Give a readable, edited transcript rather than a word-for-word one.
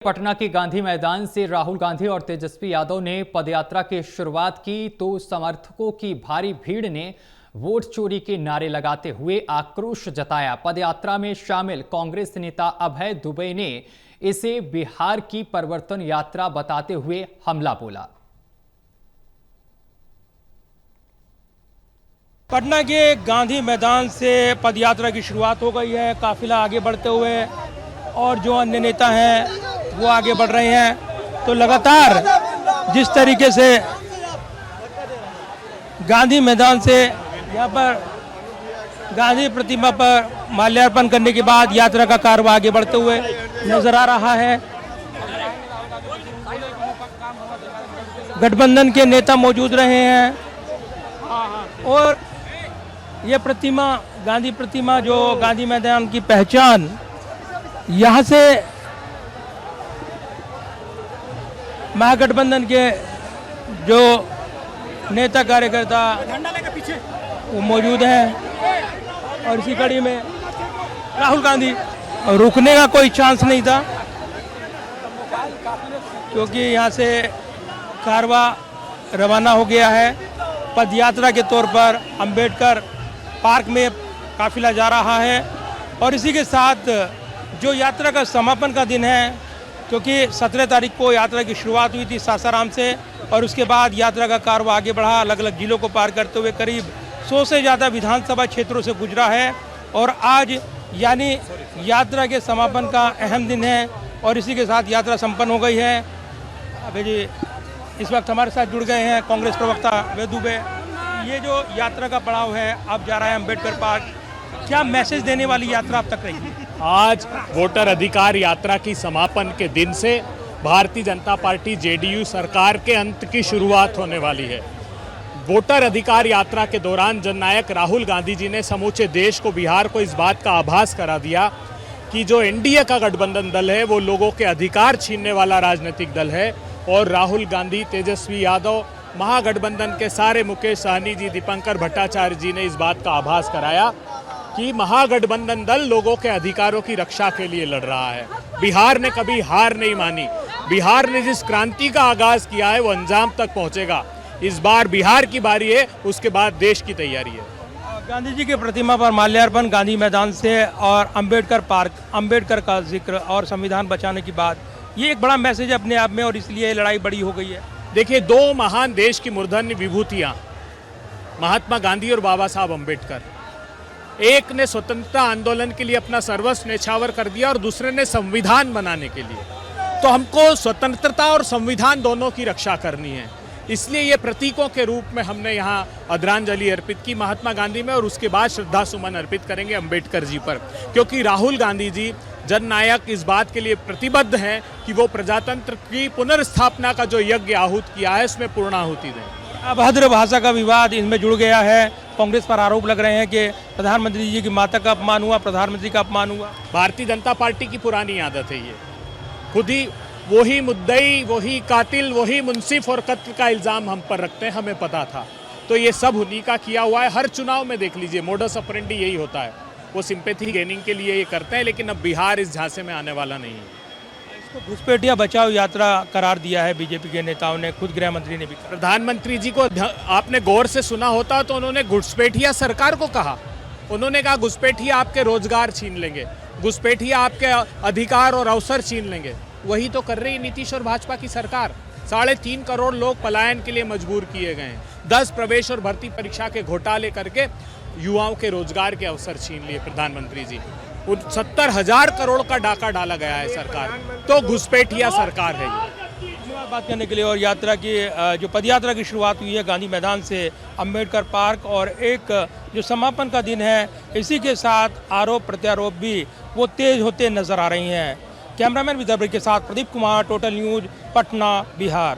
पटना के गांधी मैदान से राहुल गांधी और तेजस्वी यादव ने पदयात्रा की शुरुआत की तो समर्थकों की भारी भीड़ ने वोट चोरी के नारे लगाते हुए आक्रोश जताया। पदयात्रा में शामिल कांग्रेस नेता अभय दुबे ने इसे बिहार की परिवर्तन यात्रा बताते हुए हमला बोला। पटना के गांधी मैदान से पदयात्रा की शुरुआत हो गई है। काफिला आगे बढ़ते हुए और जो अन्य नेता हैं वो आगे बढ़ रहे हैं। तो लगातार जिस तरीके से गांधी मैदान से यहाँ पर गांधी प्रतिमा पर माल्यार्पण करने के बाद यात्रा का कारवां आगे बढ़ते हुए नजर आ रहा है। गठबंधन के नेता मौजूद रहे हैं और ये प्रतिमा गांधी प्रतिमा जो गांधी मैदान की पहचान, यहाँ से महागठबंधन के जो नेता कार्यकर्ता वो मौजूद हैं और इसी कड़ी में राहुल गांधी रुकने का कोई चांस नहीं था, क्योंकि यहाँ से कारवां रवाना हो गया है। पदयात्रा के तौर पर अंबेडकर पार्क में काफिला जा रहा है और इसी के साथ जो यात्रा का समापन का दिन है, क्योंकि 17 तारीख को यात्रा की शुरुआत हुई थी सासाराम से और उसके बाद यात्रा का कारवां आगे बढ़ा, अलग अलग जिलों को पार करते हुए करीब 100 से ज़्यादा विधानसभा क्षेत्रों से गुजरा है और आज यानी यात्रा के समापन का अहम दिन है और इसी के साथ यात्रा संपन्न हो गई है। अभी जी इस वक्त हमारे साथ जुड़ गए हैं कांग्रेस प्रवक्ता अभय दुबे। ये जो यात्रा का पड़ाव है अब जा रहा है अंबेडकर पार्क, क्या मैसेज देने वाली यात्रा अब तक रही? आज वोटर अधिकार यात्रा की समापन के दिन से भारतीय जनता पार्टी जेडीयू सरकार के अंत की शुरुआत होने वाली है। वोटर अधिकार यात्रा के दौरान जननायक राहुल गांधी जी ने समूचे देश को, बिहार को इस बात का आभास करा दिया कि जो एनडीए का गठबंधन दल है वो लोगों के अधिकार छीनने वाला राजनीतिक दल है और राहुल गांधी, तेजस्वी यादव, महागठबंधन के सारे, मुकेश सहनी जी, दीपंकर भट्टाचार्य जी ने इस बात का आभास कराया कि महागठबंधन दल लोगों के अधिकारों की रक्षा के लिए लड़ रहा है। बिहार ने कभी हार नहीं मानी। बिहार ने जिस क्रांति का आगाज किया है वो अंजाम तक पहुंचेगा। इस बार बिहार की बारी है, उसके बाद देश की तैयारी है। गांधी जी के प्रतिमा पर माल्यार्पण गांधी मैदान से और अंबेडकर पार्क, अंबेडकर का जिक्र और संविधान बचाने की बात, ये एक बड़ा मैसेज अपने आप में और इसलिए लड़ाई बड़ी हो गई है। देखिए, दो महान देश की मूर्धन्य विभूतियां, महात्मा गांधी और बाबा साहब अम्बेडकर, एक ने स्वतंत्रता आंदोलन के लिए अपना सर्वस्व न्यौछावर कर दिया और दूसरे ने संविधान बनाने के लिए। तो हमको स्वतंत्रता और संविधान दोनों की रक्षा करनी है, इसलिए ये प्रतीकों के रूप में हमने यहाँ आदरांजलि अर्पित की महात्मा गांधी में और उसके बाद श्रद्धा सुमन अर्पित करेंगे अम्बेडकर जी पर, क्योंकि राहुल गांधी जी जननायक इस बात के लिए प्रतिबद्ध हैं कि वो प्रजातंत्र की पुनर्स्थापना का जो यज्ञ आहूत किया है उसमें पूर्णाहुति दें। अभद्र भाषा का विवाद इनमें जुड़ गया है। कांग्रेस पर आरोप लग रहे हैं कि प्रधानमंत्री जी की माता का अपमान हुआ, प्रधानमंत्री का अपमान हुआ। भारतीय जनता पार्टी की पुरानी आदत है ये, खुद ही वही मुद्दई, वही कातिल, वही मुंसिफ और कत्ल का इल्ज़ाम हम पर रखते हैं। हमें पता था, तो ये सब उन्हीं का किया हुआ है। हर चुनाव में देख लीजिए मोडस ऑपरेंडी यही होता है, वो सिंपैथी गेनिंग के लिए ये करते हैं, लेकिन अब बिहार इस झांसे में आने वाला नहीं है। इसको घुसपैठिया बचाओ यात्रा करार दिया है बीजेपी के नेताओं ने, खुद गृह मंत्री ने भी। प्रधानमंत्री जी को आपने गौर से सुना होता तो उन्होंने घुसपैठिया सरकार को कहा। उन्होंने कहा घुसपैठिया आपके रोजगार छीन लेंगे, घुसपैठिया आपके अधिकार और अवसर छीन लेंगे। वही तो कर रही नीतीश और भाजपा की सरकार। 3.5 करोड़ लोग पलायन के लिए मजबूर किए गए हैं। 10 प्रवेश और भर्ती परीक्षा के घोटाले करके युवाओं के रोजगार के अवसर छीन लिए प्रधानमंत्री जी। 70,000 करोड़ का डाका डाला गया है सरकार, तो घुसपैठिया सरकार है ये। बात करने के लिए और यात्रा की जो पदयात्रा की शुरुआत हुई है गांधी मैदान से अंबेडकर पार्क और एक जो समापन का दिन है, इसी के साथ आरोप प्रत्यारोप भी वो तेज होते नजर आ रही हैं। कैमरामैन विदर्भ के साथ प्रदीप कुमार, टोटल न्यूज, पटना, बिहार।